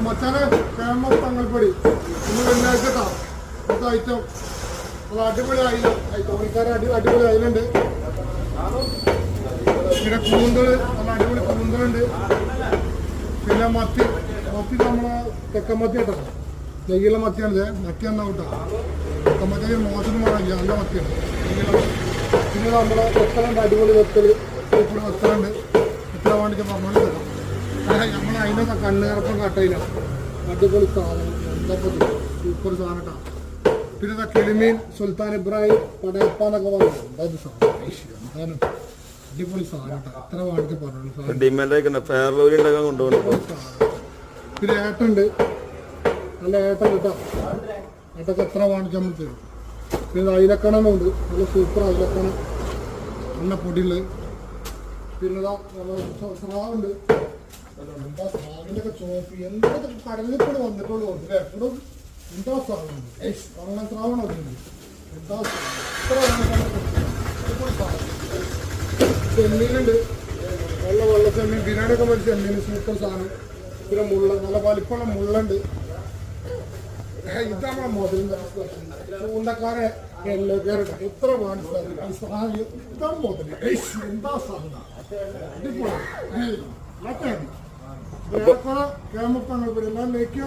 മച്ചാനെ ഫേമസ് തങ്ങൾപ്പൊടി ഇന്ന് വെള്ളിയാഴ്ച ഐറ്റം അടിപൊളി അയില തോണിക്കാരെ അടിപൊളി അയിലുണ്ട്. പിന്നെ കൂന്തള് നല്ല അടിപൊളി കൂന്തളുണ്ട്. പിന്നെ മത്തി നമ്മളെ തെക്കമത്തി കേട്ടോ, നെയ്യുള്ള മത്തിയാണിത്. മത്തി എന്നാ കേട്ടോ, തെക്കമത്തി മോശം വേണമെങ്കിൽ നല്ല മത്തിയാണ്. പിന്നെ നമ്മളെ വെത്തലുണ്ട്, അടിപൊളി വെത്തല് സൂപ്പർ വെത്തലുണ്ട്. എത്ര വേണ്ടിച്ച് പറഞ്ഞോണ്ട് തരാം. നമ്മളെ അതിനൊക്കെ കണ്ണുകറപ്പം കട്ടയില്ല, അടിപൊളി സാധനം, എന്താ സൂപ്പർ സാധനം കേട്ടോ. പിന്നെ കിളിമീൻ സുൽത്താൻ ഇബ്രാഹിം പടയപ്പ എന്നൊക്കെ പറഞ്ഞു, എന്തായാലും സാധനം എന്തായാലും അടിപൊളി സാധനം കേട്ടോ. എത്ര വേണ്ടിച്ച് പറഞ്ഞു. പിന്നെ ഏട്ടുണ്ട്, നല്ല ഏട്ടൻ കേട്ടോ. ഏട്ടൊക്കെ എത്ര വേണ്ടിച്ച് നമ്മൾ തരും. പിന്നെ അയിലക്കണമെന്നുണ്ട്, നല്ല സൂപ്പർ അയിലക്കണം, നല്ല പൊടിയുള്ളത്. പിന്നെ സ്രാവുണ്ട്. എന്താ സ്രാവിൻ്റെയൊക്കെ ചോപ്പ്, എന്തൊക്കെ കടലിൽ കൂടെ വന്നിട്ടുള്ളൂ എപ്പോഴും. എന്താ സാധനം കള്ളൻ സ്രാവാണ് അതിന്. എന്താ ചെമ്മീനുണ്ട്, വെള്ള ചെമ്മീൻ, ബിരിയാണിയൊക്കെ മതി ചെമ്മീൻ, സൂപ്പർ സാധനം. പിന്നെ മുള്ള, നല്ല വലിപ്പമുള്ള മുള്ളുണ്ട്. ഇതാണ് മുതലിൻ്റെ ചൂണ്ടക്കാരെ എല്ലോ കയറിട്ട എത്ര വേണ്ട സാധനം. ഇതാണ് മുതൽ, എന്താ സാധനം അടിപൊളി. കേമത്തങ്ങൾ എല്ലാം ലേക്കിയാ